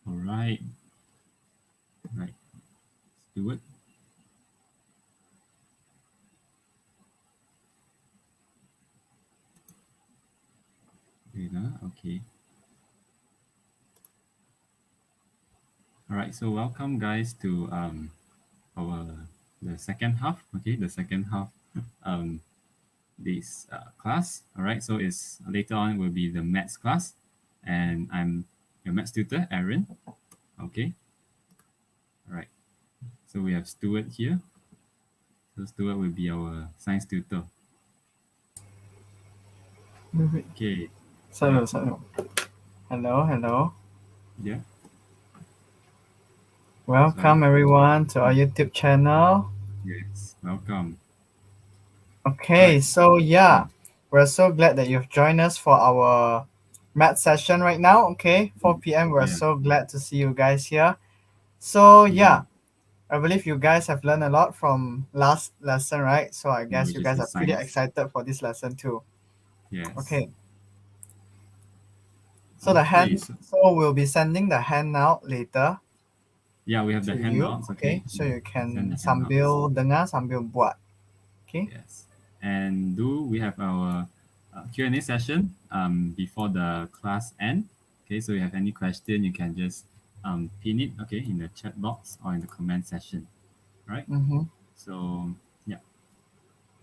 All right. Right. Let's do it. Okay. All right. So welcome, guys, to our the second half. Okay, the second half. Um, this class. All right. So it's later on will be the maths class, and I'm your maths tutor, Aaron. Okay. All right. So we have Stuart here. So Stuart will be our science tutor. Wait. Okay. Yeah. So, hello. Yeah. So Welcome everyone to our YouTube channel. yes, welcome. All Okay, right. so Mm, yeah, we're so glad that you've joined us for our math session right now. Okay, 4 p.m. We're yeah. so glad to see you guys here. So Mm-hmm. yeah, I believe you guys have learned a lot from last lesson, right? So I guess Which you is guys the are pretty science. excited for this lesson too. Yes. Okay, Okay. So so we'll be sending the handout later yeah, we have the to you. handouts. Okay, Okay. so you Send can the handouts. sambil dengar sambil buat. Okay. Yes. And do we have our Q&A session before the class end? Okay. So you have any question, you can just pin it. Okay, in the chat box or in the comment section. Right. Mm-hmm. So yeah,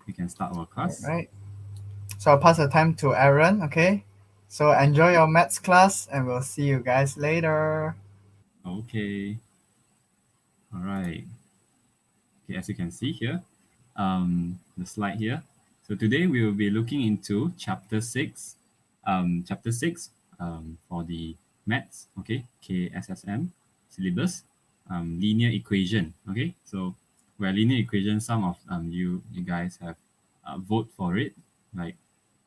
we can start our All class. right. So I'll pass the time to Aaron, okay? So enjoy your maths class and we'll see you guys later. Okay. All right. Okay, as you can see here, the slide here. So today we will be looking into chapter 6, for the maths, okay, KSSM syllabus, linear equation, okay. So where linear equation, some of you guys have vote for it, like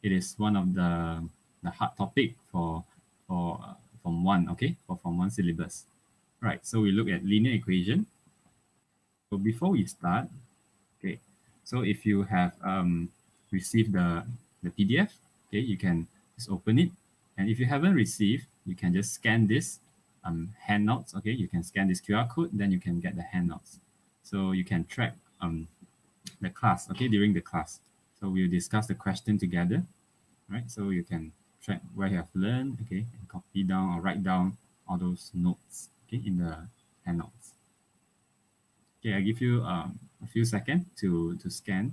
it is one of the hard topic for from one, okay, for from one syllabus. Right, so we look at linear equation. So before we start, okay, so if you have received the PDF, okay, you can just open it. And if you haven't received, you can just scan this handouts, okay, you can scan this QR code, then you can get the handouts. So you can track the class, okay, during the class. So we'll discuss the question together, right? So you can track where you have learned, okay, and copy down or write down all those notes, okay, in the handouts. Okay, I give you a few seconds to scan.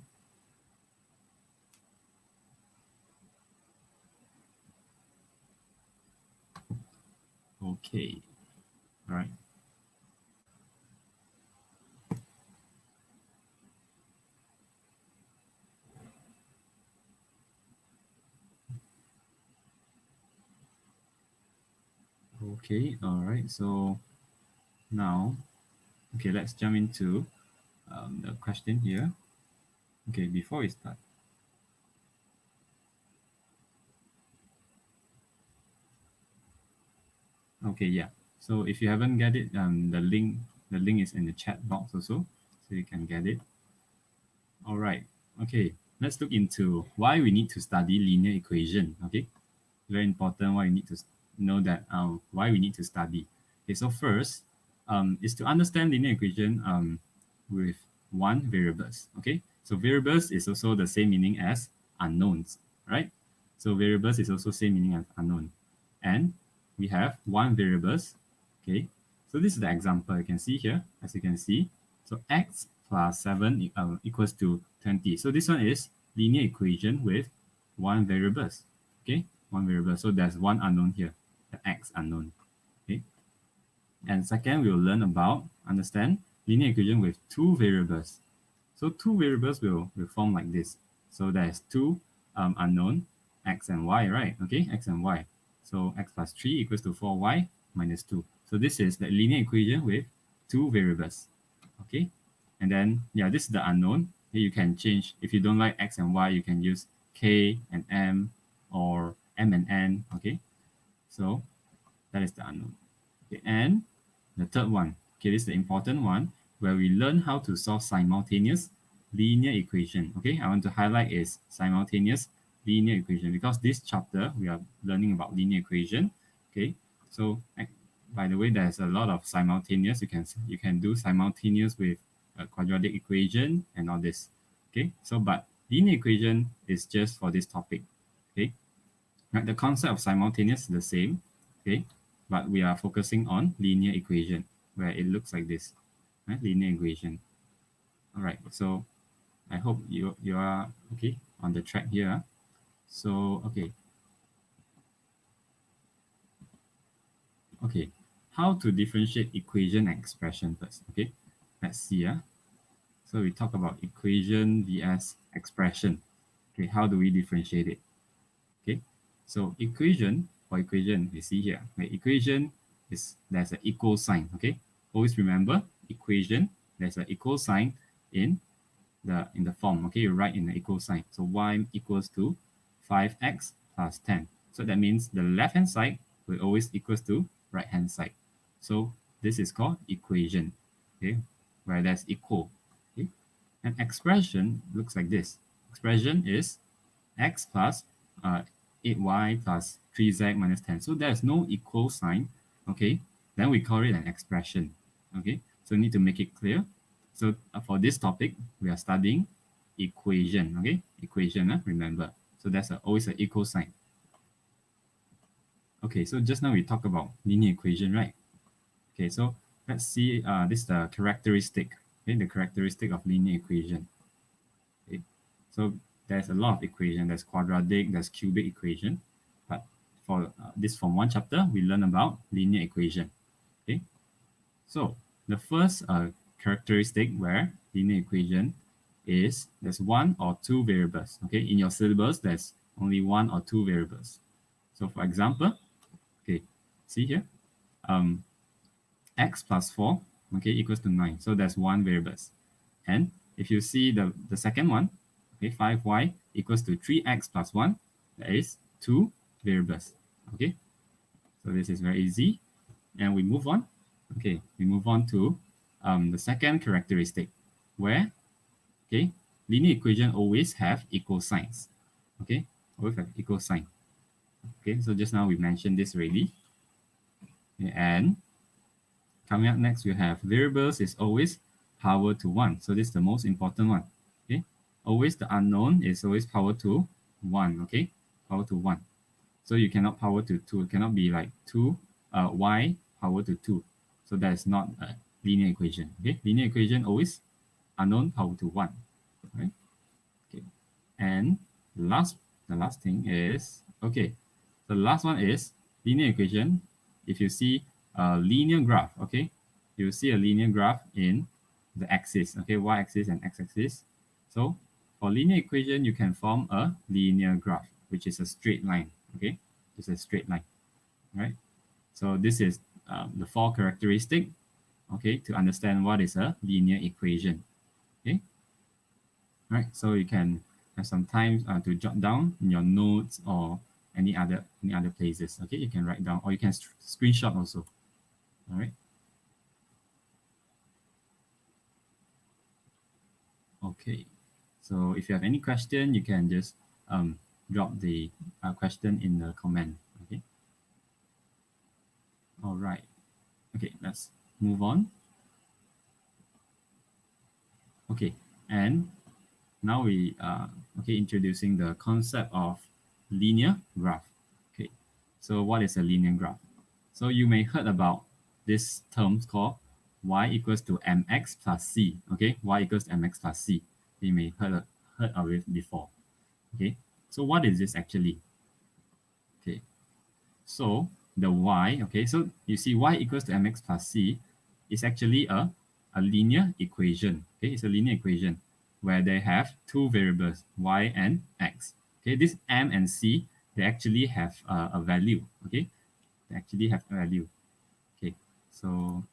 Okay, all right. Okay, all right. So now, okay, let's jump into the question here. Okay, before we start. Okay, yeah. So if you haven't get it, the link is in the chat box also, so you can get it. All right. Okay, let's look into why we need to study linear equation. Okay, very important. Why you need to know that why we need to study. Okay, so first, is to understand linear equation with one variables. Okay, so variables is also the same meaning as unknowns, right? So variables is also same meaning as unknown, and we have one variables. Okay, so this is the example you can see here. As you can see, so x plus 7 equals to 20. So this one is linear equation with one variables. Okay, one variable. So there's one unknown here, the x unknown. Okay, and second, we'll learn about understand linear equation with two variables. So two variables will form like this. So there's two unknown, x and y, right? Okay, x and y. So x plus 3 equals to 4y minus 2. So this is the linear equation with two variables. Okay, and then yeah, this is the unknown. You can change if you don't like x and y, you can use k and m or m and n. Okay, so that is the unknown. Okay, and the third one, okay, this is the important one where we learn how to solve simultaneous linear equation. Okay, I want to highlight is simultaneous linear equation because this chapter we are learning about linear equation. Okay, so by the way, there's a lot of simultaneous. You can do simultaneous with a quadratic equation and all this. Okay, so but linear equation is just for this topic. Okay, right, the concept of simultaneous is the same. Okay, but we are focusing on linear equation where it looks like this, right? Linear equation. All right, so I hope you are okay on the track here. So okay, how to differentiate equation and expression first. Okay, let's see. So we talk about equation vs expression. Okay, how do we differentiate it? Okay, so equation, for equation, we see here. The equation is there's an equal sign. Okay, always remember equation. There's an equal sign in the form. Okay, you write in the equal sign. So y equals to 5x plus 10. So that means the left hand side will always equals to right hand side. So this is called equation. Okay, where there's equal. Okay, an expression looks like this. Expression is x plus 8y plus 3z minus 10. So there's no equal sign. Okay, then we call it an expression. Okay, so we need to make it clear. So for this topic, we are studying equation. Okay, equation, remember. So that's always an equal sign. Okay, so just now we talked about linear equation, right? Okay, so let's see. This is the characteristic. Okay, the characteristic of linear equation. Okay, so there's a lot of equation. There's quadratic, there's cubic equation. But for this from one chapter, we learn about linear equation. Okay, so the first characteristic where linear equation is there's one or two variables. Okay, in your syllabus, there's only one or two variables. So for example, okay, see here, x plus 4, okay, equals to 9. So there's one variables. And if you see the second one, okay, 5y equals to 3x plus 1, that is two variables. Okay, so this is very easy. And we move on. Okay, we move on to the second characteristic where, okay, linear equation always have equal signs. Okay, always have equal sign. Okay, so just now we mentioned this already. Okay, and coming up next, we have variables is always power to 1. So this is the most important one. Okay, always the unknown is always power to 1. Okay, power to 1. So you cannot power to 2. It cannot be like 2 y power to 2. So that is not a linear equation. Okay, linear equation always unknown power to 1. Right? Okay, and the last thing is, okay, the last one is linear equation. If you see a linear graph, okay, you see a linear graph in the axis, okay, y-axis and x-axis. So for linear equation, you can form a linear graph, which is a straight line. Okay, it's a straight line, right? So this is the four characteristic, okay, to understand what is a linear equation. Okay, right? So you can have some time to jot down in your notes or any other places. Okay, you can write down or you can screenshot also. All right. Okay. So if you have any question, you can just drop the question in the comment. Okay. All right. Okay, let's move on. Okay, and now we are introducing the concept of linear graph. Okay, so what is a linear graph? So you may heard about this term called y equals to mx plus c. Okay, y equals to mx plus c. You may heard of it before. Okay, so what is this actually? Okay, so the y, okay, so you see y equals to mx plus c is actually a linear equation. Okay, it's a linear equation where they have two variables, y and x. Okay, this m and c, they actually have a value. Okay, they actually have a value. Okay, so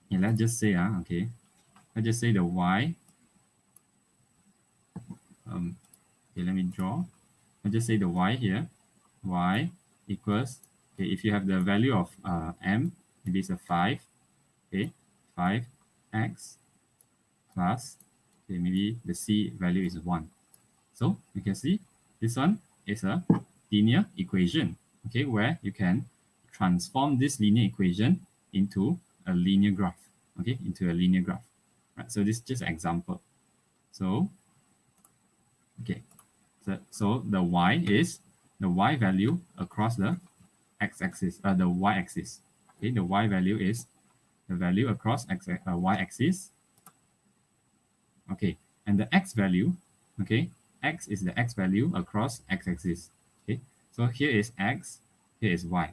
yeah, let's just say, okay, let's just say the y, okay, let me draw. Let's just say the y here, y equals, okay, if you have the value of m, maybe it's a 5, okay, 5x plus, okay, maybe the c value is 1. So you can see this one is a linear equation, okay, where you can transform this linear equation into a linear graph. Okay, into a linear graph. Right. So this is just an example. So, okay. So the y is the y value across the x-axis, the y-axis. Okay, the y value is the value across y-axis. Okay, and the x value, okay, x is the x value across x-axis. Okay, so here is x, here is y.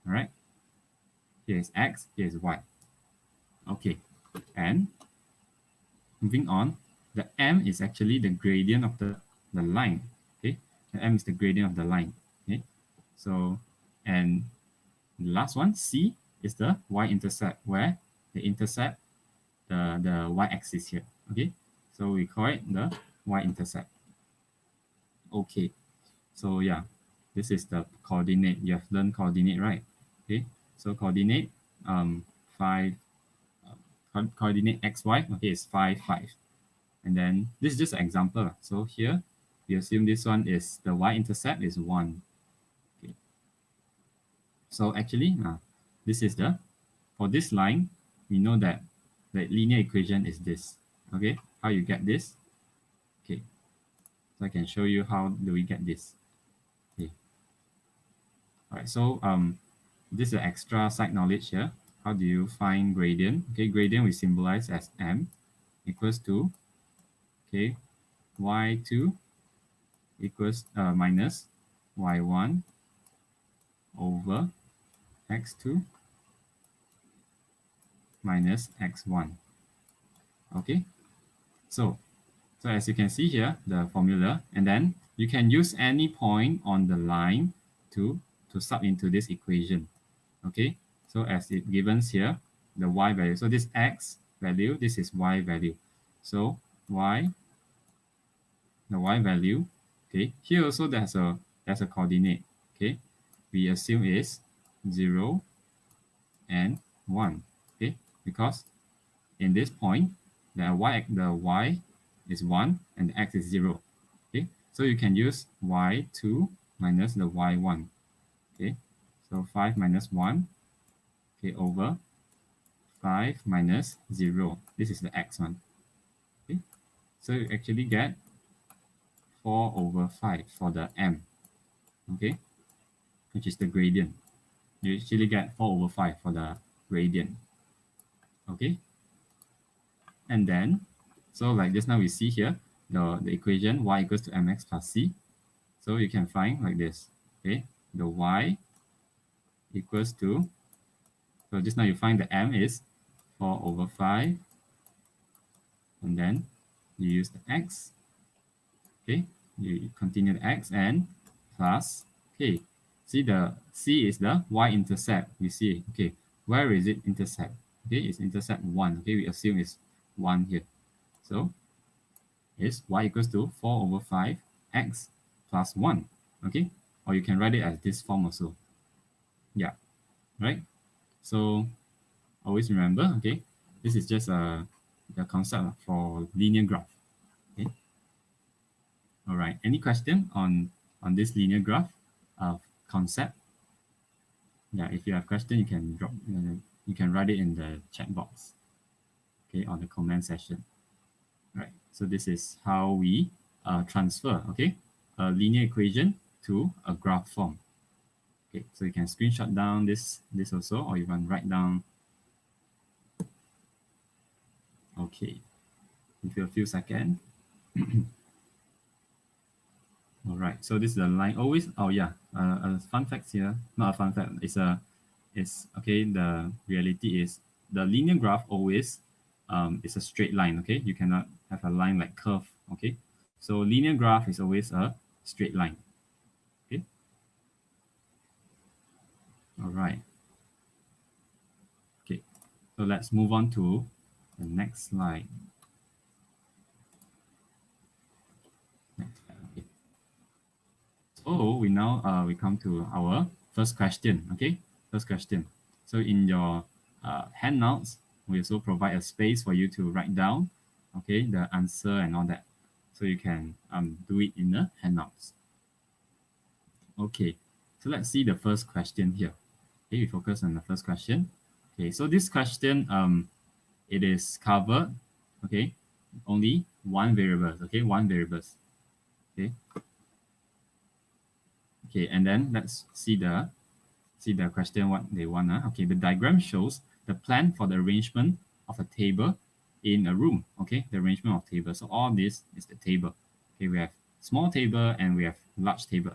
All right, here is x, here is y. Okay, and moving on, the m is actually the gradient of the line. Okay, the m is the gradient of the line. Okay, so and the last one, c, is the y-intercept, where they intercept the y-axis here. Okay, so we call it the y-intercept. Okay, so yeah, this is the coordinate. You have learned coordinate, right? Okay, so coordinate 5 coordinate xy, okay, is 5 5. And then this is just an example. So here we assume this one is the y-intercept is 1. Okay, so actually this is the, for this line, we know that the linear equation is this. Okay, how you get this? Okay, so I can show you how do we get this. Okay, all right, so this is an extra side knowledge here. How do you find gradient? Okay, gradient we symbolize as m equals to, okay, y2 equals minus y1 over x2 minus x1. Okay, so as you can see here, the formula, and then you can use any point on the line to sub into this equation. Okay, so as it given here, the y value, so this x value, this is y value. So y, the y value, okay, here also there's a coordinate. Okay, we assume is 0 and 1. Okay, because in this point the y is 1 and the x is 0. Okay, so you can use y2 minus the y1. Okay, so 5 minus 1, okay, over 5 minus 0. This is the x1. Okay, so you actually get 4 over 5 for the m. Okay, which is the gradient. You actually get 4 over 5 for the gradient. Okay, and then so like just now we see here the equation y equals to mx plus c. So you can find like this. Okay, the y equals to, so just now you find the m is 4 over 5, and then you use the x. Okay, you continue the x and plus, okay, see the c is the y-intercept. You see, okay, where is it intercept? Okay, it's intercept 1. Okay, we assume it's 1 here. So is y equals to 4 over 5 x plus 1. Okay, or you can write it as this form also. Yeah, right? So always remember, okay, this is just the concept for linear graph. Okay, all right, any question on this linear graph concept? Yeah, if you have question, you can drop, you can write it in the chat box, okay, on the comment section. Right, so this is how we transfer, okay, a linear equation to a graph form. Okay, so you can screenshot down this also, or you can write down. Okay, give you a few seconds. All right, so this is the line. Always, oh yeah, a fun fact here. Not a fun fact. It's okay. The reality is the linear graph always is a straight line. Okay, you cannot have a line like curve. Okay, so linear graph is always a straight line. Okay. All right. Okay, so let's move on to the next slide. Next slide. Okay. So we now we come to our first question. Okay, first question. So in your handouts, we also provide a space for you to write down, okay, the answer and all that. So you can do it in the handouts. Okay, so let's see the first question here. Okay, we focus on the first question. Okay, so this question, it is covered, okay, only one variable, okay, one variables. Okay. Okay, and then let's see the question what they want. Okay, the diagram shows the plan for the arrangement of a table in a room. Okay, the arrangement of tables. So all this is the table. Okay, we have small table and we have large table.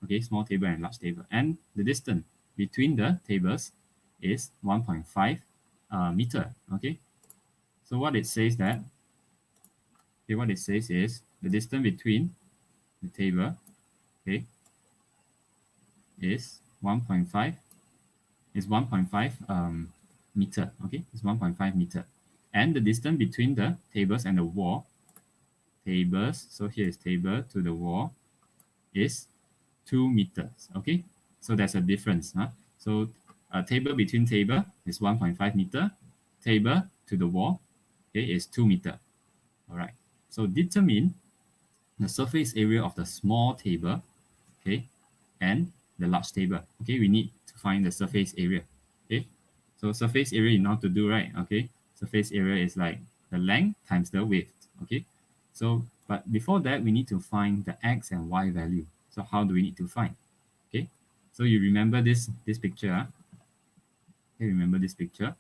Okay, small table and large table. And the distance between the tables is 1.5 meter. Okay, so what it says that, okay, what it says is the distance between the table, okay, is 1.5 meter. Okay, it's 1.5 meter. And the distance between the tables and the wall, tables, so here is table to the wall, is 2 meters. Okay, so there's a difference. So a table between table is 1.5 meter, table to the wall, okay, is 2 meter. All right, so determine the surface area of the small table, okay, and the large table. Okay, we need to find the surface area. Okay, so surface area you know how to do, right? Okay, surface area is like the length times the width. Okay, so but before that we need to find the x and y value. So how do we need to find? Okay, so you remember this picture. Okay, remember this picture.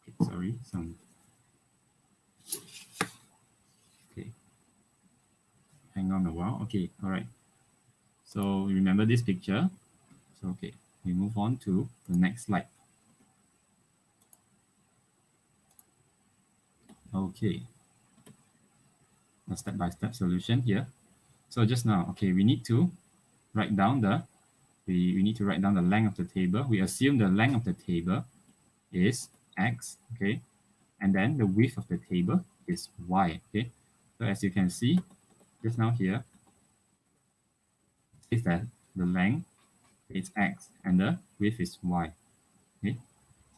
Okay, sorry, some. Okay, hang on a while. Okay, all right. So remember this picture. So okay, we move on to the next slide. Okay, a step-by-step solution here. So just now, okay, we need to write down the we need to write down the length of the table. We assume the length of the table is x, okay, and then the width of the table is y, okay. So as you can see, just now here, is that the length is x and the width is y, okay.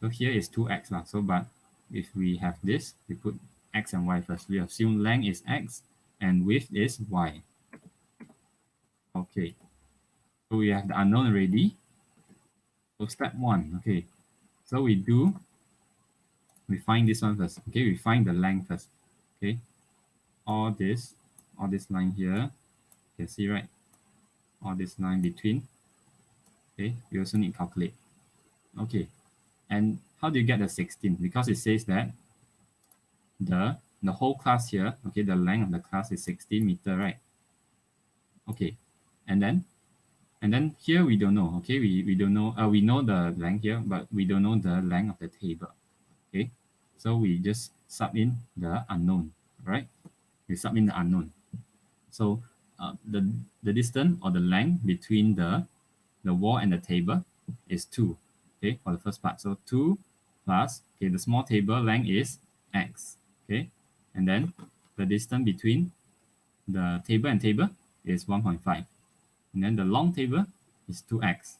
So here is 2x lah. So but if we have this, we put x and y first. We assume length is x and width is y. Okay, so we have the unknown already. So step one, okay. So we find this one first. Okay, we find the length first. Okay, all this line here, you can see, right? All this line between. Okay, we also need to calculate. Okay, and how do you get the 16? Because it says that the whole class here, okay, the length of the class is 16 meter, right? Okay, and then here we don't know. Okay, we don't know. We know the length here, but we don't know the length of the table. Okay, so we just sub in the unknown, right? We sub in the unknown. So the distance or the length between the wall and the table is 2. Okay, for the first part. So 2 plus, okay, the small table length is x. Okay, and then the distance between the table and table is 1.5. And then the long table is 2x.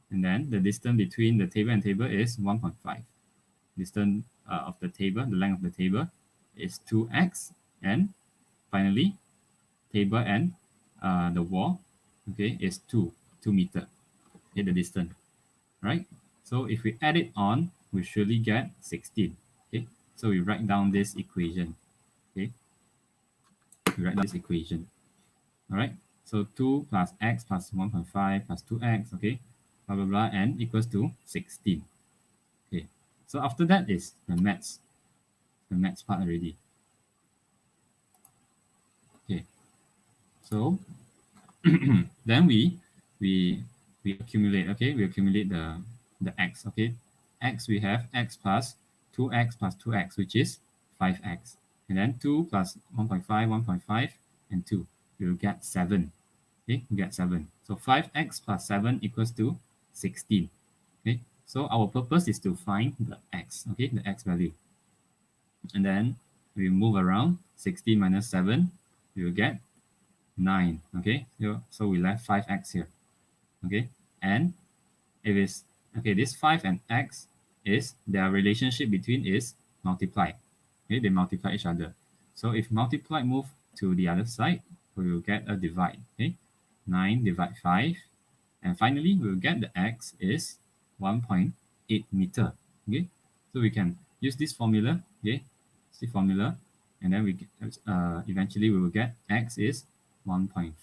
And then the distance between the table and table is 1.5. Distance of the table, the length of the table is 2x. And finally, table and the wall, okay, is 2 meter. Okay, the distance, right? So if we add it on, we surely get 16. Okay, so we write down this equation. Okay, we write down this equation. All right, so 2 plus x plus 1.5 plus 2x, okay, blah blah blah, and equals to 16. Okay, so after that is the maths part already. Okay, so then we accumulate. Okay, we accumulate the x. Okay, x, we have x plus 2x plus 2x, which is 5x, and then 2 plus 1.5 1.5 and 2, we will get 7. Okay, we get 7. So 5x plus 7 equals to 16. Okay, so our purpose is to find the x. Okay, the x value, and then we move around. 16 minus 7, we will get 9. Okay, so we left 5x here. Okay, and if it's okay, this 5 and x is their relationship between is multiply. Okay, they multiply each other. So if multiply move to the other side, we will get a divide. Okay, 9 divide 5, And finally, we'll get the x is 1.8 meter. Okay, so we can use this formula. Okay, the formula, and then we eventually we will get x is 1.5.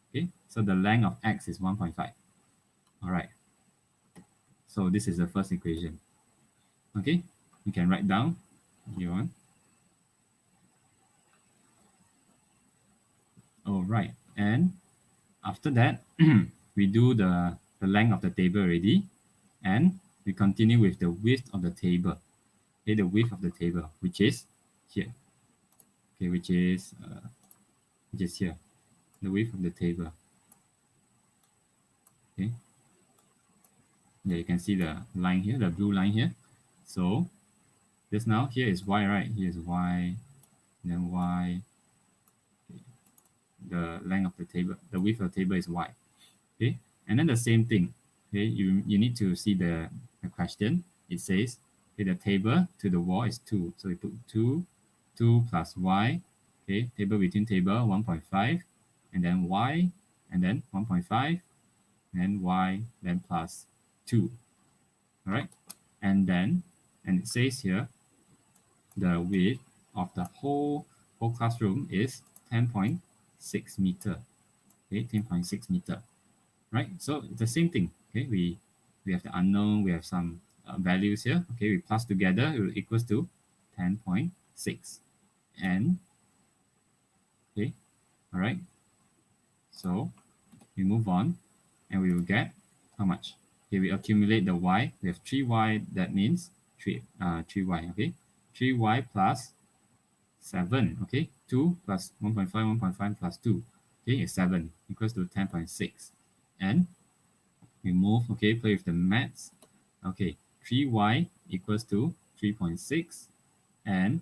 Okay, so the length of x is 1.5. All right. So this is the first equation. Okay, you can write down if you want. All right, and after that, we do the length of the table already, and we continue with the width of the table. Okay, the width of the table, which is here. Okay, which is here, the width of the table. Okay, yeah, you can see the line here, the blue line here. So just now here is y, right? Here is y, then y. The length of the table, the width of the table is y. Okay, and then the same thing. Okay, you need to see the question. It says, okay, the table to the wall is 2, so we put 2 plus y. Okay, table between table 1.5, and then y, and then 1.5, and then y, then plus 2. All right, and it says here the width of the whole classroom is 10.6 meter. Okay, 10.6 meter. Right, so it's the same thing. Okay, we have the unknown, we have some values here. Okay, we plus together, it equals to 10.6. And okay, all right, so we move on, and we will get how much? Okay, we accumulate the y. We have 3y, that means 3y. Okay, 3y plus 7. Okay, 2 plus 1.5, 1.5 plus 2. Okay, is 7, equals to 10.6. And we move, okay, play with the maths. Okay, 3y equals to 3.6, and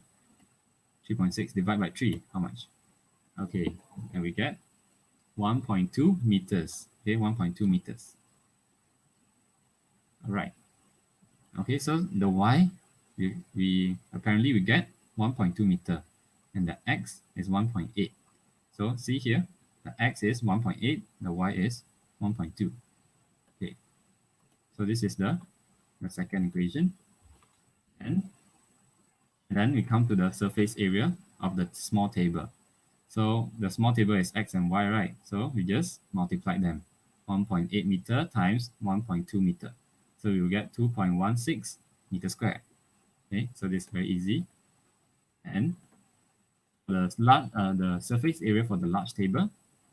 3.6 divided by 3, how much? Okay, and we get 1.2 meters. Okay, 1.2 meters. All right. Okay, so the y, we apparently we get 1.2 meter, and the x is 1.8. So see here, the x is 1.8, the y is 1.2. Okay, so this is the second equation. And then we come to the surface area of the small table. So the small table is x and y, right? So we just multiply them. 1.8 meter times 1.2 meter. So we will get 2.16 meter squared. Okay, so this is very easy. And the surface area for the large table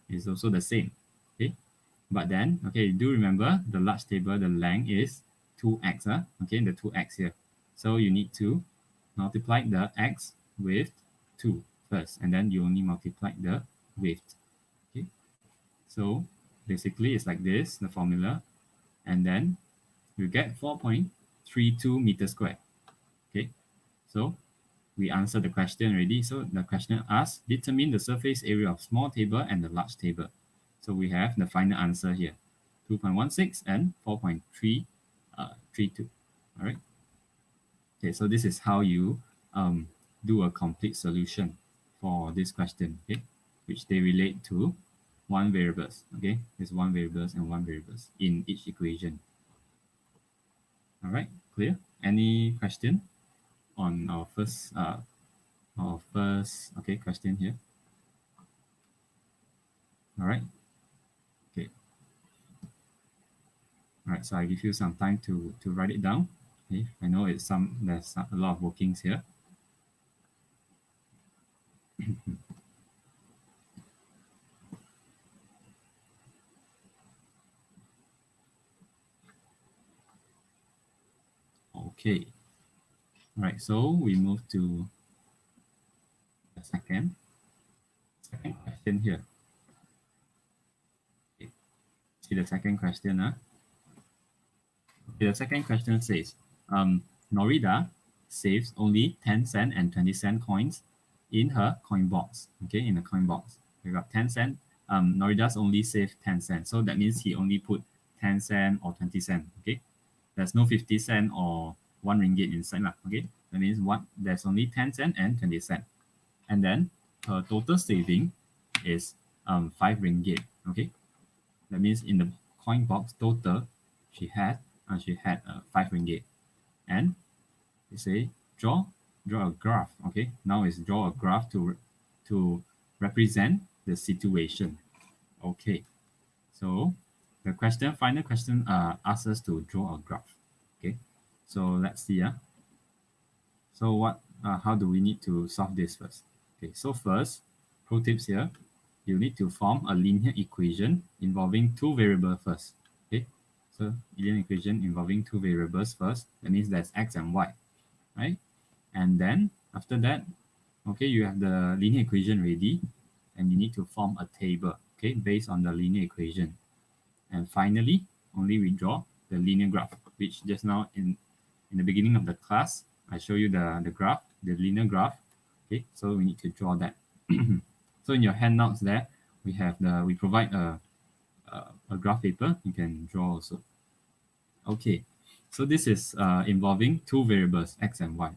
is also the same. Okay, but then, okay, do remember the large table, the length is 2x. Okay, the 2x here. So you need to multiply the x with 2 first, and then you only multiply the width. Okay, so basically it's like this, the formula, and then you get 4.32 meters squared. Okay, so we answered the question already. So the question asks, determine the surface area of small table and the large table. So we have the final answer here, 2.16 and 4.332. All right. Okay, so this is how you do a complete solution for this question, okay, which they relate to one variables. Okay, there's one variables and one variables in each equation. All right, clear? Any question on our first okay question here? All right. Okay. All right. So I give you some time to write it down. Okay. I know there's a lot of workings here. Okay. All right. So we move to the second question here. Okay. See the second question, Okay, the second question says, Norida saves only 10-cent and 20-cent coins in her coin box. Okay, in the coin box. We got 10 cent. Norida's only saved 10 cents. So that means he only put 10 cent or 20 cent. Okay, there's no 50 cent or 1 ringgit inside. Okay, that means there's only 10 cent and 20 cent. And then her total saving is 5 ringgit. Okay, that means in the coin box total, she had 5 ringgit. And we say draw a graph. Okay, now is draw a graph to represent the situation. Okay, so the final question asks us to draw a graph. Okay, so let's see. So how do we need to solve this first? Okay, so first, pro tips here, you need to form a linear equation involving two variables first. Okay, so linear equation involving two variables first. That means there's x and y, right? And then after that, okay, you have the linear equation ready, and you need to form a table, okay, based on the linear equation. And finally, only we draw the linear graph, which just now in the beginning of the class, I show you the graph, the linear graph. Okay, so we need to draw that. So in your handouts there, we provide a graph paper. You can draw also. Okay, so this is involving two variables, x and y.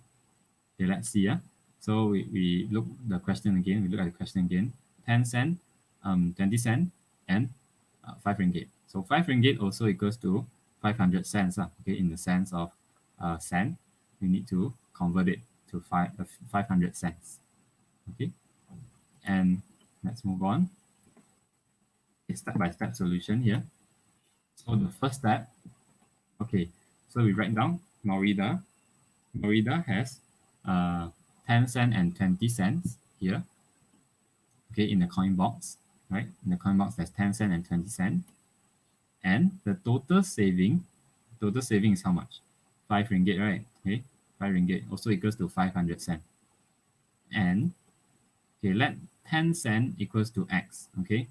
Okay, let's see. So we look the question again. We look at the question again. 10 cent, 20 cent, and 5 ringgit. So 5 ringgit also equals to 500 cents. Okay, in the sense of cent, we need to convert it to 500 cents. Okay, and let's move on. A step-by-step solution here. So the first step, okay, so we write down Norida. Norida has 10 cent and 20 cents here. Okay, in the coin box, right? In the coin box, there's 10 cent and 20 cent. And the total saving is how much? 5 ringgit, right? Okay, 5 ringgit also equals to 500 cent. And okay, let 10 cent equals to x. Okay,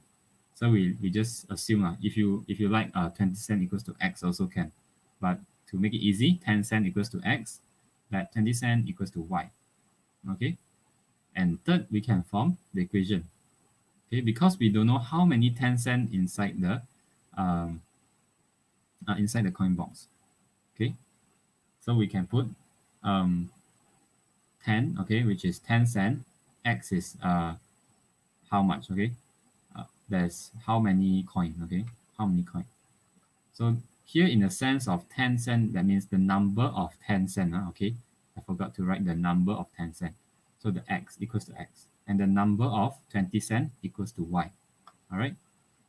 so we just assume if you like 20 cent equals to x also can, but to make it easy, 10 cent equals to x, let 20 cent equals to y. Okay, and third, we can form the equation. Okay, because we don't know how many 10 cent inside the coin box. Okay, so we can put 10, okay, which is 10 cent. X is how much? Okay, there's how many coin? Okay, how many coin? So here in the sense of 10 cent, that means the number of 10 cent. Okay, I forgot to write the number of 10 cent. So the x equals to x, and the number of 20 cent equals to y. All right.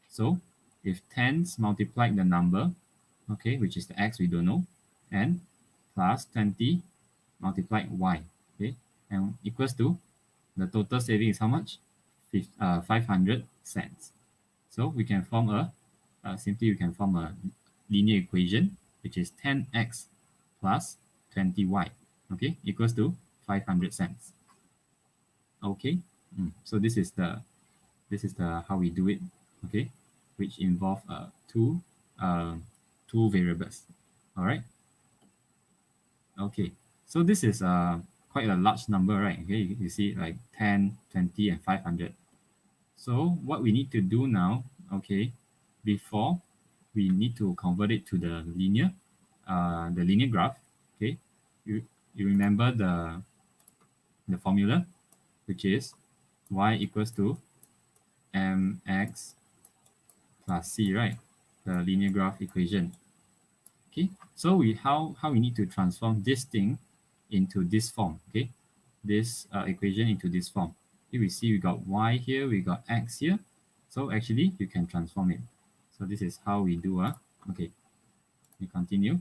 So if 10s multiplied the number, okay, which is the x we don't know, and plus 20 multiplied y, okay, and equals to the total saving is how much? 500 cents. So we can form simply we can form a linear equation, which is 10x plus 20y, okay, equals to 500 cents. Okay, so this is the how we do it, okay, which involve two variables. All right. Okay, so this is quite a large number, right? Okay, you see like 10, 20, and 500. So what we need to do now, okay, before we need to convert it to the linear graph. Okay, you remember the formula, which is y equals to mx plus c, right? The linear graph equation. Okay, so how we need to transform this thing into this form. Okay, this equation into this form. Here we see we got y here, we got x here. So actually you can transform it. So this is how we do. Okay, we continue.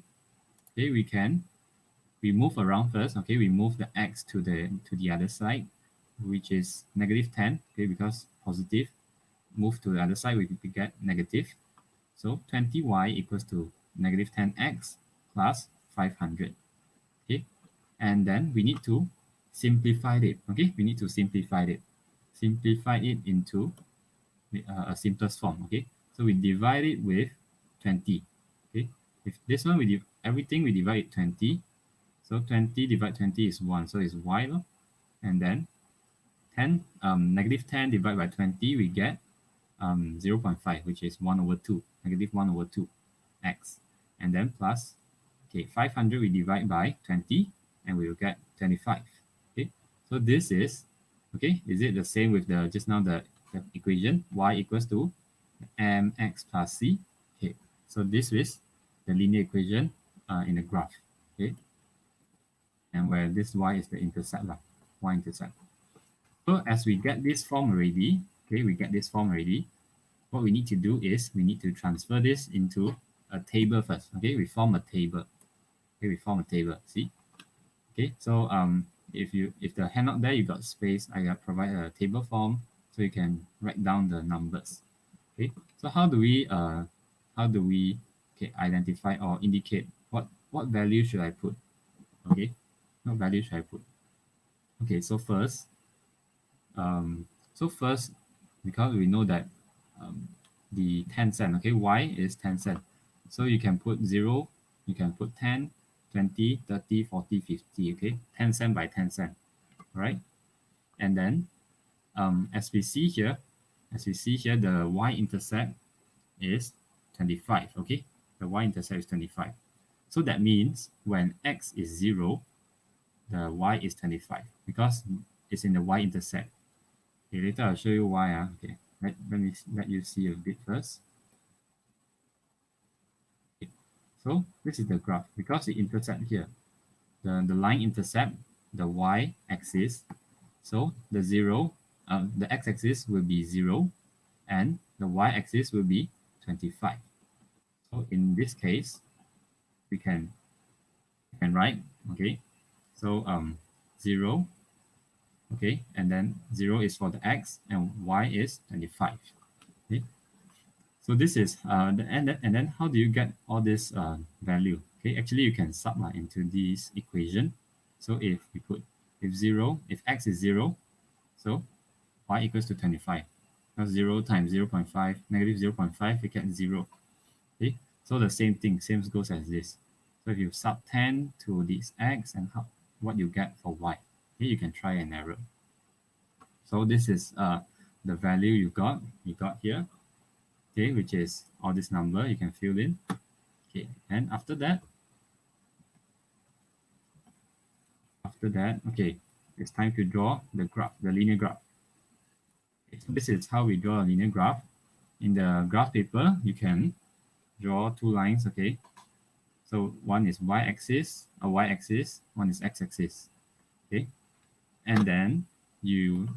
Okay, we move around first. Okay, we move the x to the other side, which is -10. Okay, because positive. Move to the other side, we get negative. So 20y equals to -10x plus 500. Okay, and then we need to simplify it. Okay, we need to simplify it. Simplify it into a simplest form. Okay, so we divide it with 20. Okay, if this one everything we divide it 20. So 20 divided 20 is 1, so it's y. And then 10 -10 divided by 20, we get 0.5, which is 1 over 2, -1 over 2 x. And then plus, okay, 500 we divide by 20, and we will get 25. Okay, so this is, okay, is it the same with the just now the equation y equals to mx plus c? Okay, So this is the linear equation in the graph. Okay, and where this y is the intercept, y-intercept. So as we get this form already, okay, we get this form already. What we need to do is we need to transfer this into a table first. Okay, we form a table. Okay, we form a table. See? Okay, so if the handout there you got space, I provide a table form so you can write down the numbers. Okay, so how do we identify or indicate what value should I put? Okay, what value should I put? Okay, um, so first, because we know that the 10 cent, okay, y is 10 cent. So you can put 0, you can put 10, 20, 30, 40, 50, okay, 10 cent by 10 cent, right? And then as we see here, the y-intercept is 25, okay? The y-intercept is 25. So that means when x is 0, the y is 25 because it's in the y-intercept. Okay, later I'll show you why. Okay, let you see a bit first. Okay. So this is the graph because it intersect here. The line intercept the y-axis. So the x-axis will be 0 and the y-axis will be 25. So in this case, we can write, okay, so 0, okay, and then 0 is for the x and y is 25. Okay, so this is and then how do you get all this value? Okay, actually you can sub into this equation. So if we put if x is 0, so y equals to 25. Now 0 times 0 0.5 negative 0 0.5 we get 0. Okay, so the same thing, same goes as this. So if you sub 10 to this x and what you get for y, okay, you can try and error. So this is the value you got here, okay, which is all this number you can fill in. Okay, and after that, okay, it's time to draw the graph, the linear graph. Okay, so this is how we draw a linear graph. In the graph paper, you can draw two lines, okay. So one is y-axis, one is x-axis, okay. And then you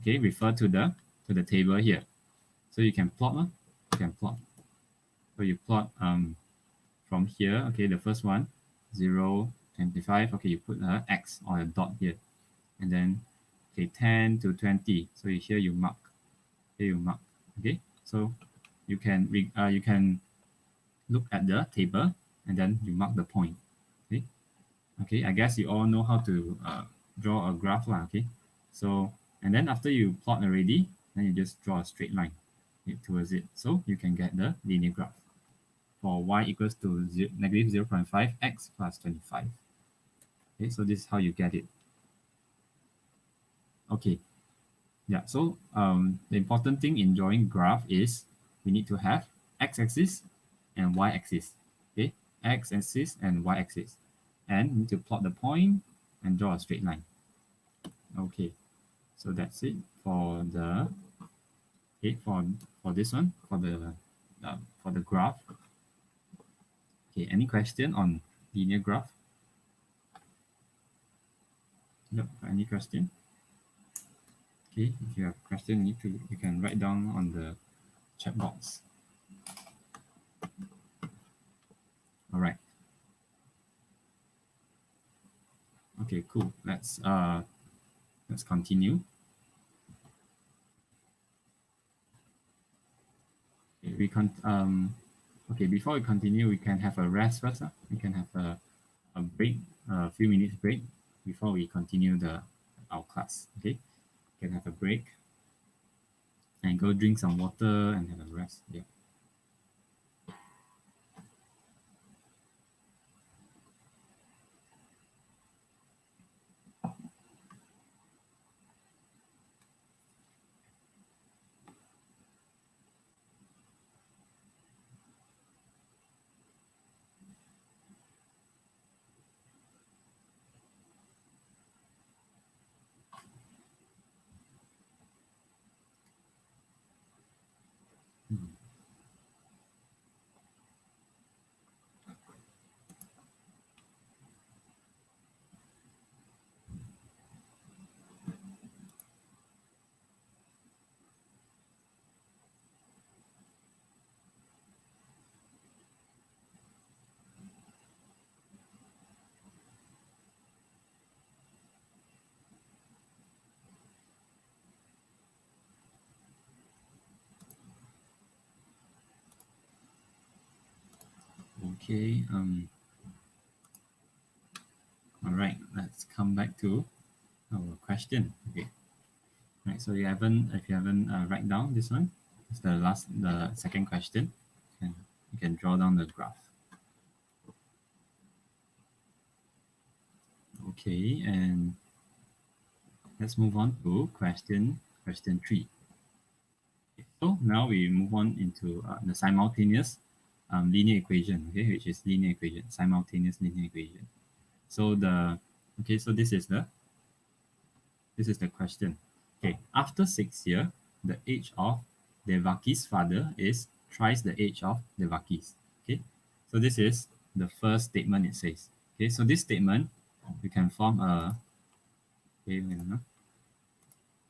refer to the table here. So you can plot, So you plot from here, okay, the first one, 0, 25, okay, you put a x or a dot here. And then, okay, 10 to 20, so here you mark, okay. So you can look at the table and then you mark the point, okay. Okay, I guess you all know how to draw a graph, okay. So, and then after you plot already, then you just draw a straight line towards it. So you can get the linear graph for y equals to negative 0.5 x plus 25. Okay, so this is how you get it. Okay, yeah, so the important thing in drawing graph is we need to have x-axis and y-axis. Okay, x-axis and y-axis. And we need to plot the point and draw a straight line. Okay, so that's it for the for this one, for the graph. Okay, any question on linear graph? Yep, any question? Okay, if you have a question, you can write down on the chat box. All right. Okay, cool. Let's continue. Okay, okay, before we continue, we can have a rest first. We can have a break, a few minutes break before we continue our class. Okay, you can have a break and go drink some water and have a rest. Yeah. Okay. All right. Let's come back to our question. Okay. Right. So if you haven't write down this one, it's the second question. You can draw down the graph. Okay, and let's move on to question 3. Okay, so now we move on into the simultaneous linear equation, okay, which is linear equation, simultaneous linear equation. So so this is the question. Okay, after 6 years, the age of Devaki's father is thrice the age of Devaki's. Okay, so this is the first statement it says. Okay, so this statement we can form a okay,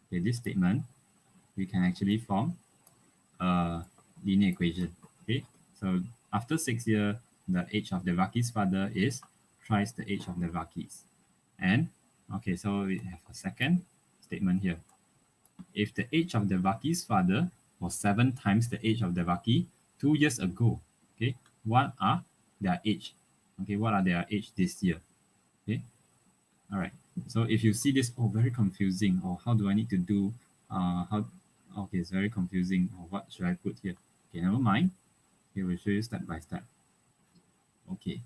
okay, this statement we can actually form a linear equation. Okay, so after 6 years, the age of Devaki's father is thrice the age of Devaki's. And okay, so we have a second statement here. If the age of Devaki's father was 7 times the age of Devaki 2 years ago, okay, what are their age? Okay, what are their age this year? Okay, all right. So if you see this, oh, very confusing, or how do I need to do, how, okay, it's very confusing, or what should I put here? Okay, never mind. Okay, we'll show you step by step. Okay.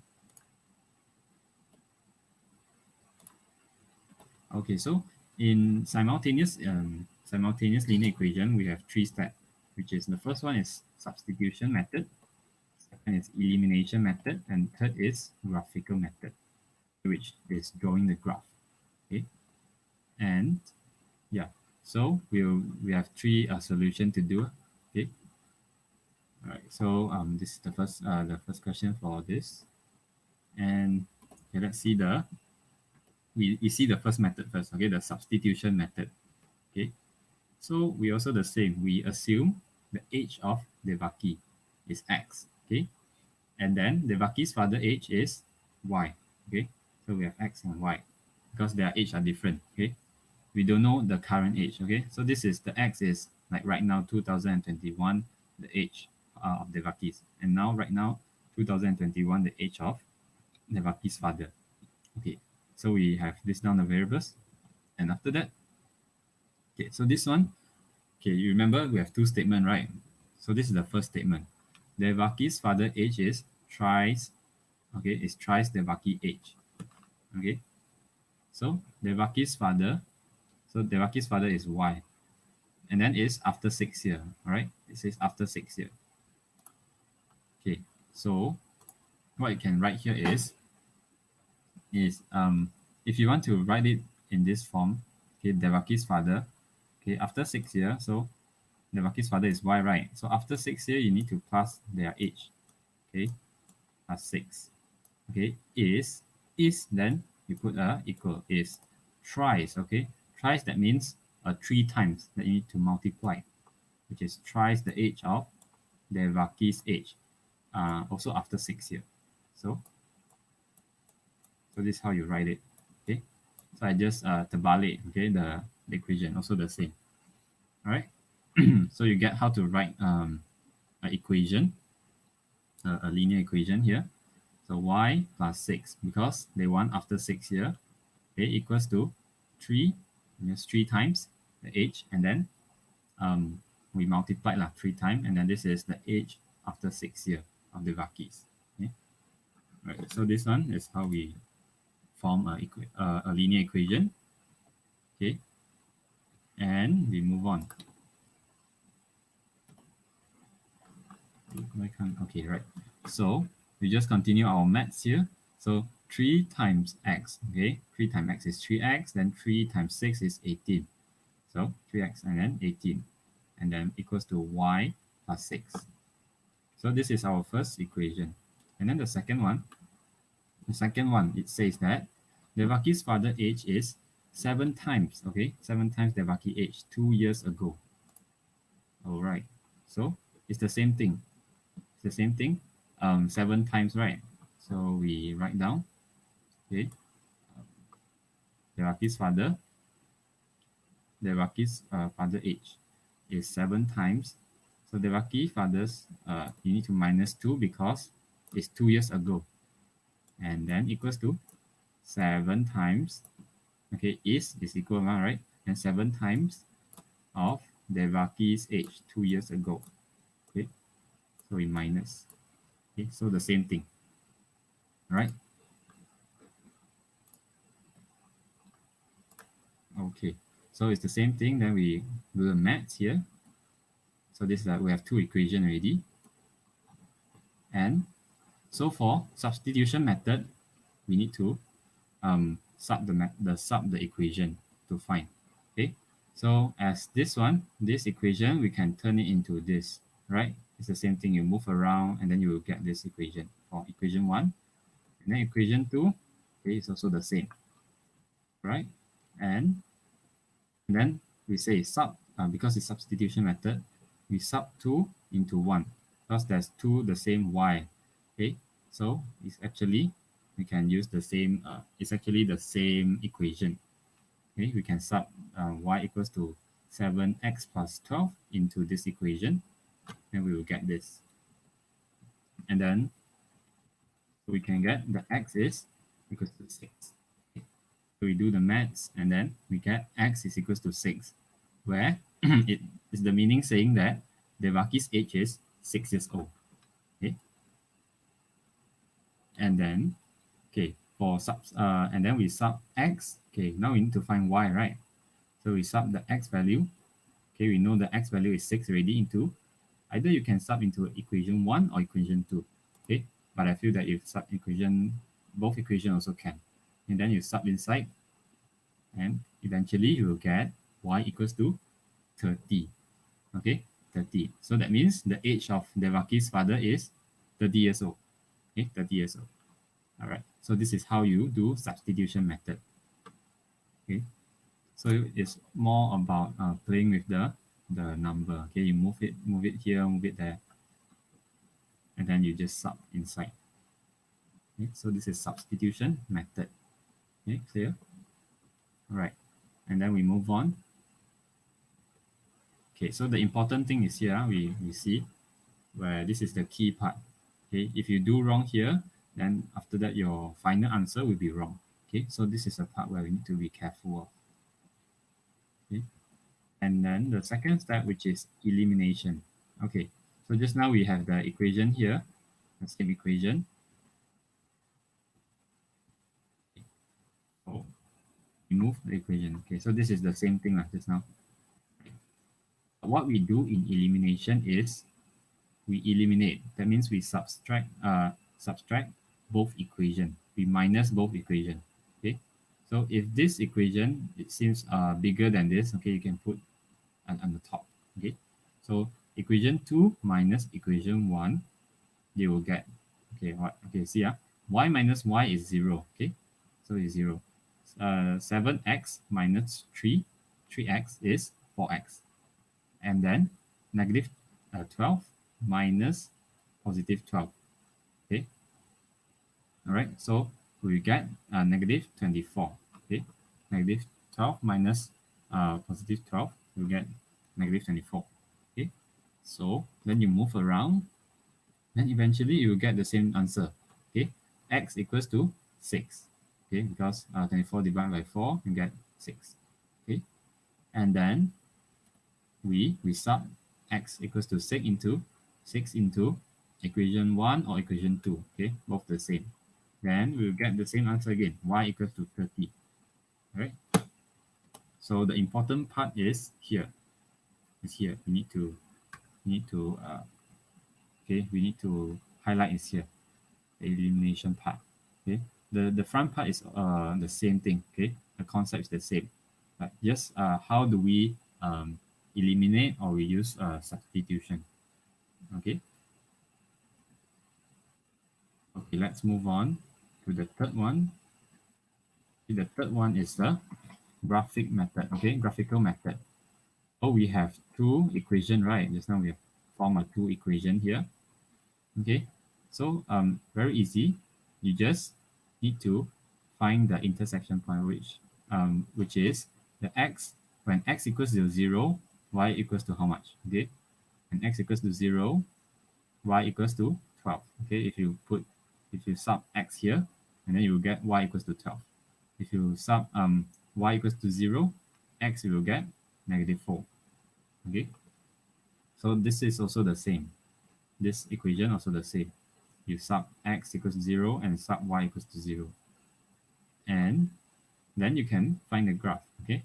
Okay, so in simultaneous linear equation, we have 3 steps, which is the first one is substitution method, second is elimination method, and third is graphical method, which is drawing the graph. Okay, and yeah, so we have 3 solution to do. Okay, all right. So this is the first question for this, and okay, let's see we see the first method first. Okay, the substitution method. Okay, so we also the same. We assume the age of Devaki is X. Okay, and then Devaki's father age is Y. Okay, so we have X and Y because their age are different. Okay, we don't know the current age. Okay, so this is the X is like right now 2021 the age of Devaki's, and now right now 2021 the age of Devaki's father. Okay, so we have this down the variables, and after that, okay, so this one, okay, you remember we have 2 statements, right? So this is the first statement. Devaki's father age is thrice, okay, is thrice Devaki age. Okay, so Devaki's father is Y, and then it's after 6 years. All right, it says after 6 years. Okay, so what you can write here is if you want to write it in this form, okay, Devaki's father, okay, after 6 years, so Devaki's father is Y, right? So after 6 years, you need to plus their age, okay, plus 6. Okay, is then you put a equal is thrice. Okay, thrice, that means 3 times that you need to multiply, which is thrice the age of Devaki's age, also after 6 years. So this is how you write it. Okay, so I just terbalik, okay, the equation also the same. All right, so you get how to write an equation, a linear equation here. So y plus 6, because they want after 6 years, okay, equals to 3, means 3 times the age, and then we multiply 3 times, and then this is the age after 6 years of the Vakis. Okay? Right, so this one is how we form a linear equation. Okay, and we move on. Okay, right. So we just continue our maths here. So 3 times x, okay? 3 times x is 3x, then 3 times 6 is 18. So 3x and then 18. And then equals to y plus 6. So this is our first equation. And then the second one, it says that Devaki's father age is 7 times, okay? 7 times Devaki age 2 years ago. All right. So it's the same thing. 7 times, right? So we write down, okay, Devaki's father age is 7 times. So Devaki father's, you need to minus 2 because is 2 years ago, and then equals to 7 times, okay, is equal, right? And 7 times of Devaki's age 2 years ago. Okay, so we minus. Okay, so the same thing, right? Okay, so it's the same thing. Then we do the maths here. So this is we have two equations already. And so for substitution method, we need to sub the equation to find. Okay, so as this equation, we can turn it into this, right? It's the same thing. You move around, and then you will get this equation for equation 1, and then equation 2. Okay, it's also the same, right? And then we say sub, because it's substitution method, we sub 2 into 1 because there's 2 the same y. Okay, so it's actually, we can use the same, it's actually the same equation. Okay, we can sub y equals to 7x plus 12 into this equation, and we will get this. And then we can get the x is equals to 6. So we do the maths, and then we get x is equals to 6, where it is the meaning saying that Devaki's age is 6 years old. Okay, and then and then we sub x. Okay, now we need to find y, right? So we sub the x value. Okay, we know the x value is 6 already into, either you can sub into equation 1 or equation 2. Okay, but I feel that if sub both equations also can. And then you sub inside, and eventually you will get y equals to 30. Okay, 30. So that means the age of Devaki's father is 30 years old. Okay, 30 years old. All right. So this is how you do substitution method. Okay. So it's more about playing with the number. Okay, you move it here, move it there, and then you just sub inside. Okay, so this is substitution method. Okay, clear? All right, and then we move on. Okay, so the important thing is here, we see where this is the key part. Okay, if you do wrong here, then after that your final answer will be wrong. Okay, so this is a part where we need to be careful of. Okay, and then the second step, which is elimination. Okay, so just now we have the equation here, the same equation. So remove the equation. Okay, so this is the same thing like just now. What we do in elimination is we eliminate. That means we subtract both equation. We minus both equation. Okay, so if this equation, it seems bigger than this, okay, you can put on the top. Okay, so equation 2 minus equation 1, you will get, okay, what? Okay, see, y minus y is 0. Okay, so it's 0. 7x minus 3x is 4x, and then negative 12 minus positive 12. Okay, all right, so we get negative 24. Okay, negative 12 minus positive 12, you get negative 24. Okay, so then you move around, then eventually you will get the same answer. Okay, x equals to 6. Okay, because 24 divided by 4, you get 6. Okay, and then we sub x equals to 6 into equation 1 or equation 2. Okay, both the same. Then we will get the same answer again, y equals to 30. All right, so the important part is here. We need to okay, we need to highlight is here, the elimination part. Okay, the front part is the same thing. Okay, the concept is the same, but just how do we eliminate, or we use substitution. Okay, let's move on to the third one. Okay, the third one is the graphic method. Okay, graphical method. Oh, we have two equation, right? Just now we have formed a two equation here. Okay, so very easy. You just need to find the intersection point, which is the x, when x equals to 0, y equals to how much? Okay, when x equals to 0, y equals to 12. Okay, if you sub x here, and then you will get y equals to 12. If you sub y equals to 0, x you will get -4. Okay, so this is also the same. This equation also the same. You sub x equals 0 and sub y equals to 0. And then you can find the graph. Okay,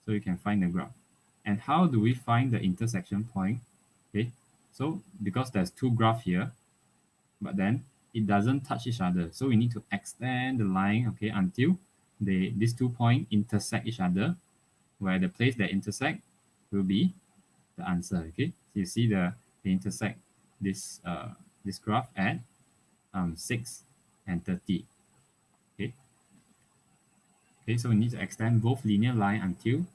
so you can find the graph. And how do we find the intersection point? Okay, so because there's two graphs here, but then it doesn't touch each other. So we need to extend the line, okay, until these 2 points intersect each other, where the place that intersect will be the answer. Okay, so you see they intersect this graph at 6 and 30. Okay, okay, so we need to extend both linear line until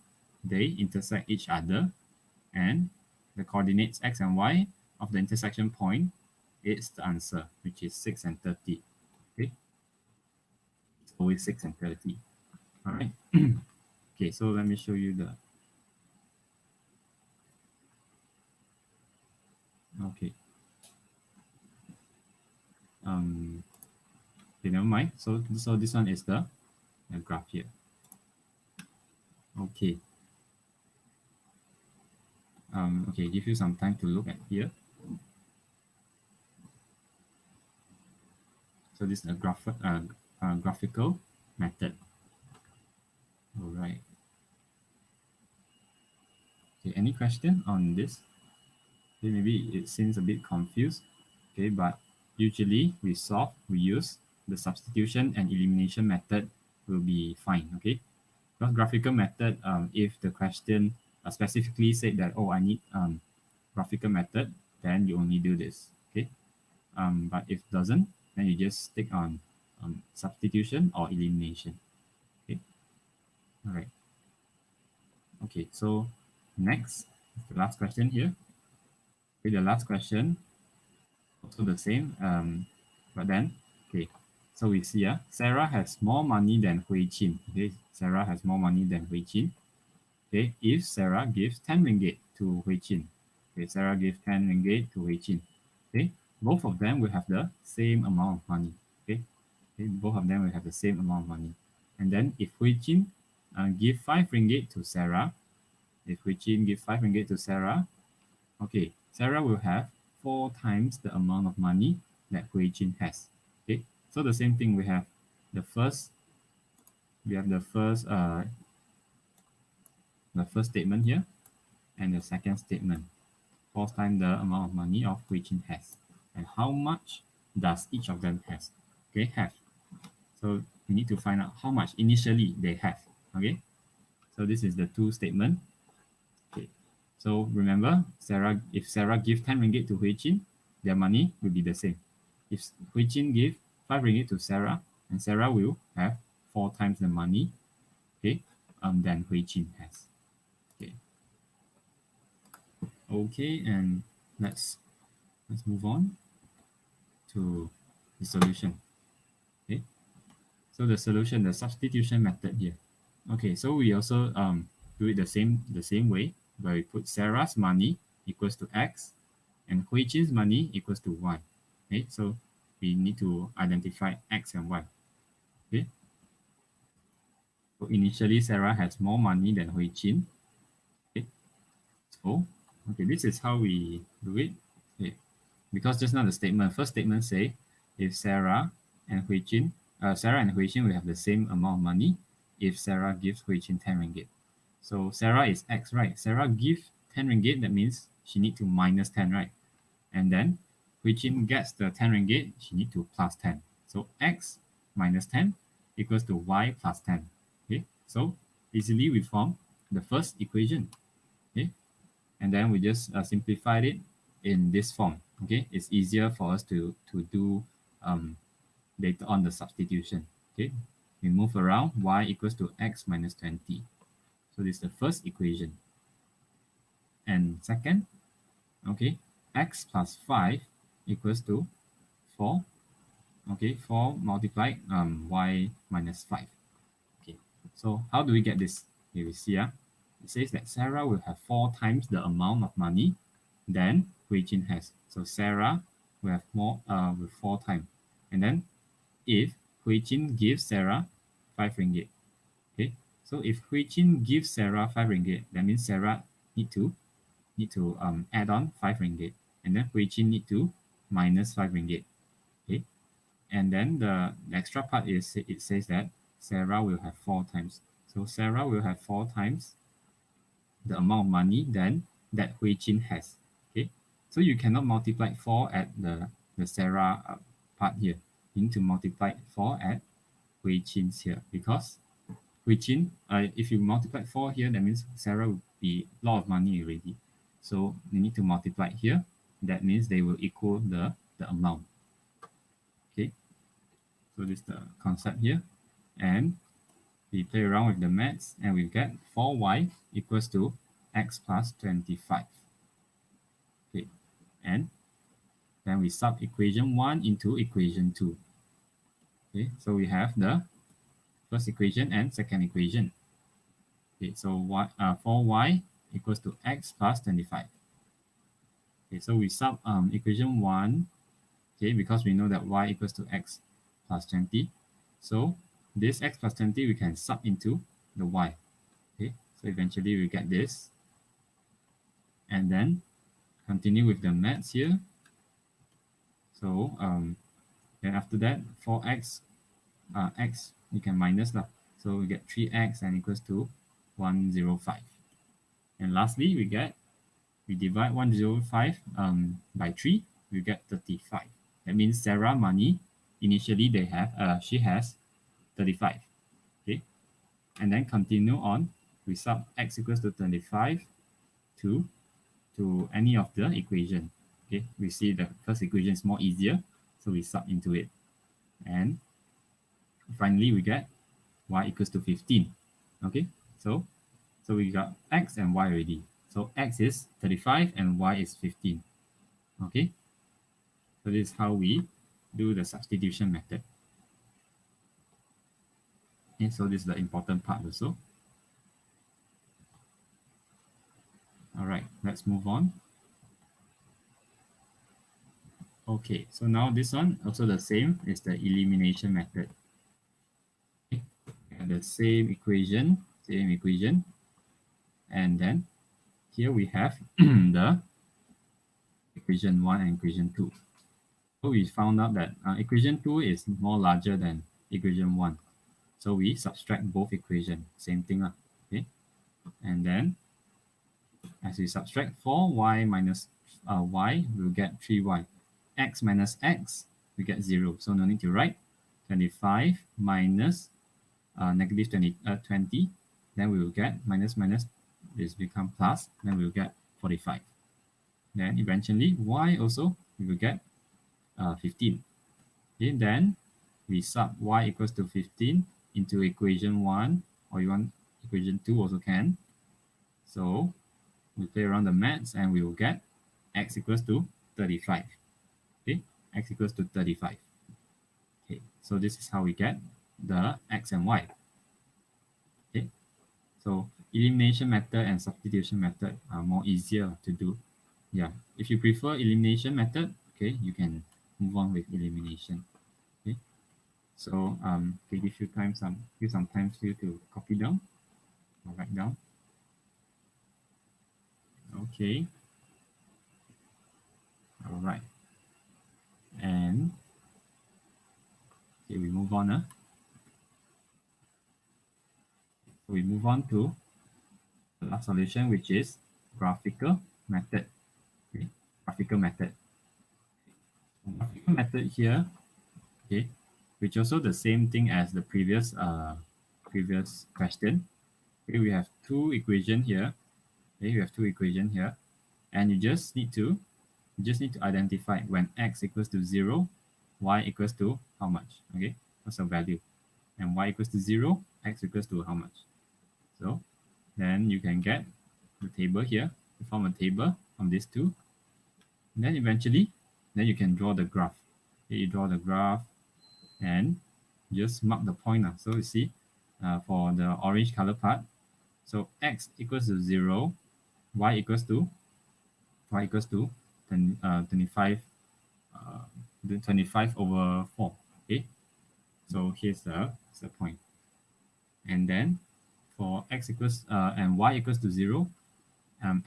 they intersect each other, and the coordinates x and y of the intersection point is the answer, which is 6 and 30. Okay, it's always 6 and 30. All right. Okay, so let me show you the. Okay. Okay, never mind. So this one is the graph here. Okay. Okay, give you some time to look at here. So this is a graphical method. All right. Okay, any question on this? Okay, maybe it seems a bit confused. Okay, but usually we use the substitution and elimination method will be fine. Okay, because graphical method, if the question specifically said that, oh, I need graphical method, then you only do this. Okay, but if it doesn't, then you just stick on substitution or elimination. Okay, all right. Okay, so next, the last question here. Okay, the last question also the same. But then, okay, so we see Sarah has more money than Hui Qin. Okay, Sarah has more money than Hui Qin. Okay, if Sarah gives 10 ringgit to Hui Qin. Okay, Sarah gives 10 ringgit to Hui Qin. Okay, both of them will have the same amount of money. Okay, okay, both of them will have the same amount of money. And then if Hui Qin give 5 ringgit to Sarah, if Hui Qin give 5 ringgit to Sarah, okay, Sarah will have 4 times the amount of money that Hui Jin has. Okay, so the same thing, we have the first statement here, and the second statement, 4 times the amount of money of Hui Jin has. And how much does each of them have? So we need to find out how much initially they have. Okay, so this is the 2 statement. Okay, so remember, if Sarah gives 10 ringgit to Hui Jin, their money will be the same. If Hui Jin give 5 ringgit to Sarah, and Sarah will have 4 times the money, okay, than Hui Jin has. Okay. Okay, and let's move on to the solution. Okay, so the solution, the substitution method here. Okay, so we also do it the same way, where we put Sarah's money equals to x, and Hui Jin's money equals to y. Okay, so we need to identify x and y. Okay, so initially Sarah has more money than Hui Jin. Okay, so okay, this is how we do it. Okay, because just now the first statement say if Sarah and Hui Jin will have the same amount of money if Sarah gives Hui Jin 10 ringgit. So Sarah is x, right? Sarah gives 10 ringgit, that means she need to minus 10, right? And then Hui Jin gets the 10 ringgit, she need to plus 10. So x minus 10 equals to y plus 10. Okay, so easily we form the first equation. Okay, and then we just simplified it in this form. Okay, it's easier for us to do later on the substitution. Okay, we move around, y equals to x minus 20. So this is the first equation. And second, okay, x plus 5 equals to 4. Okay, 4 multiplied y minus 5. Okay, so how do we get this? Here we see it says that Sarah will have 4 times the amount of money than Hui Jin has. So Sarah we have more with 4 times. And then if Hui Jin gives Sarah 5 ringgit. Okay, so if Hui Jin gives Sarah 5 ringgit, that means Sarah need to add on 5 ringgit, and then Hui Jin need to minus 5 ringgit. Okay, and then the extra part is it says that Sarah will have 4 times. So Sarah will have 4 times the amount of money then that Hui Jin has. Okay, so you cannot multiply 4 at the Sarah part here. You need to multiply 4 at Hui Jin's here, because Hui Jin, if you multiply 4 here, that means Sarah will be a lot of money already. So you need to multiply here. That means they will equal the amount. Okay, so this is the concept here. And we play around with the maths and we get 4y equals to x plus 25. Okay, and then we sub equation 1 into equation 2. Okay, so we have the first equation and second equation. Okay, so 4y equals to x plus 25. Okay, so we sub equation 1, okay, because we know that y equals to x plus 20. So this x plus 20 we can sub into the y. Okay, so eventually we get this. And then continue with the maths here. So then after that, 4x, x we can minus lah. So we get 3x and equals to 105. And lastly, we divide 105 by 3, we get 35. That means Sarah money, initially she has 35. Okay, and then continue on, we sub x equals to 25 to any of the equation. Okay, we see the first equation is more easier, so we sub into it. And finally, we get y equals to 15. Okay, so we got x and y already. So x is 35 and y is 15. Okay, so this is how we do the substitution method. Okay, so this is the important part also. All right, let's move on. Okay, so now this one also the same is the elimination method. Okay, and the same equation, and then here we have the equation 1 and equation 2. So we found out that equation 2 is more larger than equation 1. So we subtract both equations, same thing lah. Okay, and then as we subtract 4y minus y, we'll get 3y. X minus x, we get 0. So no need to write. 25 minus negative 20, then we will get minus, this become plus, then we will get 45. Then eventually y also, we will get 15. Okay, then we sub y equals to 15 into equation 1, or you want equation 2 also can. So we play around the maths and we will get x equals to 35. Okay, x equals to 35. Okay, so this is how we get the x and y. Okay, so elimination method and substitution method are more easier to do. Yeah, if you prefer elimination method, okay, you can move on with elimination. Okay, so okay, give some time for you to copy down or write down. Okay, all right, and okay, we move on. So we move on to the last solution, which is graphical method. Okay, graphical method. Graphical method here, okay, which also the same thing as the previous question. Okay, we have two equation here. Okay, we have two equation here, and you just need to identify when x equals to 0, y equals to how much. Okay, what's the value, and y equals to 0, x equals to how much. So then you can get the table here. You form a table on these two, and then eventually then you can draw the graph. Okay, you draw the graph and just mark the point. So you see for the orange color part, so x equals to 0, y equals to 25 the 25 over 4. Okay, so here's the point. And then for x equals and y equals to 0,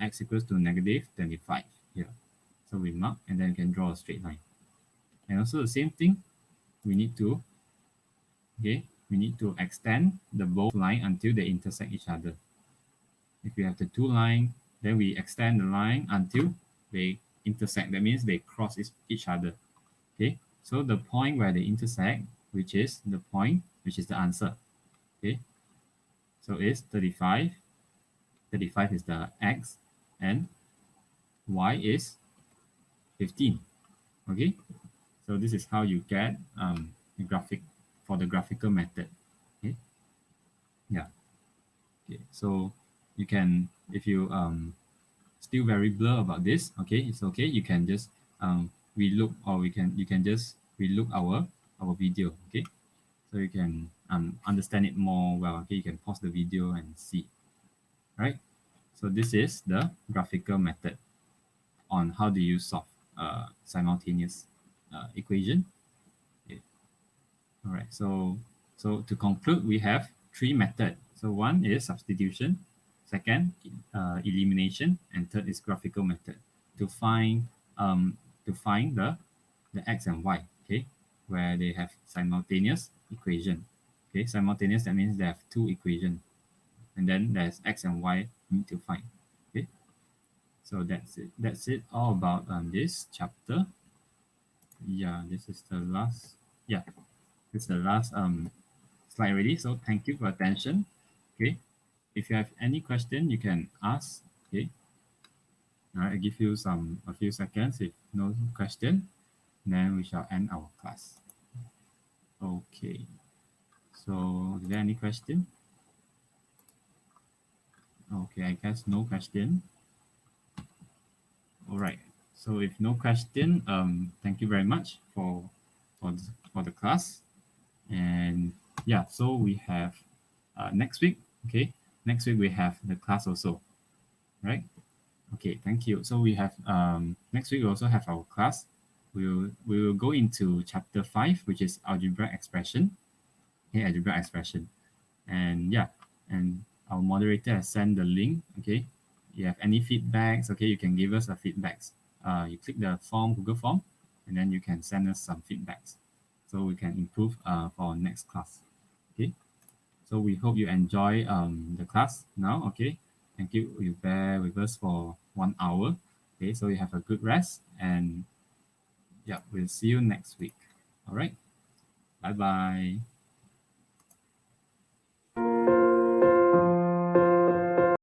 x equals to negative 25 here. So we mark and then we can draw a straight line. And also the same thing, we need to extend the both line until they intersect each other. If we have the two line, then we extend the line until they intersect. That means they cross each other. Okay, so the point where they intersect, which is the point, which is the answer. Okay, so it's 35. 35 is the x, and y is 15. Okay, so this is how you get the graphic for the graphical method. Okay, yeah. Okay, so you can, if you still very blur about this, okay, it's okay. You can just relook, or you can just relook our video. Okay, so you can understand it more well. Okay, you can pause the video and see. Right. So this is the graphical method on how do you solve simultaneous equation. Okay. All right. So to conclude, we have three methods. So one is substitution, second elimination, and third is graphical method to find the x and y. Okay, where they have simultaneous equation. Okay, simultaneous, that means they have two equations, and then there's x and y need to find. Okay, so that's it all about this chapter. Yeah, this is the last. Yeah, this is the last slide already. So thank you for attention. Okay, if you have any question, you can ask. Okay, all right, I give you a few seconds. If no question, then we shall end our class. Okay, so is there any question? Okay, I guess no question. All right. So if no question, thank you very much for the class. And yeah, so we have next week. Okay, next week we have the class also, right? Okay, thank you. So we have next week we also have our class. We will go into chapter 5, which is algebraic expression. Okay, algebraic expression. And yeah, and our moderator has sent the link. Okay, you have any feedbacks, okay, you can give us a feedbacks. You click the form, Google form, and then you can send us some feedbacks so we can improve for our next class. Okay, so we hope you enjoy the class now. Okay, thank you. You bear with us for 1 hour. Okay, so you have a good rest, and yeah, we'll see you next week. All right, bye bye.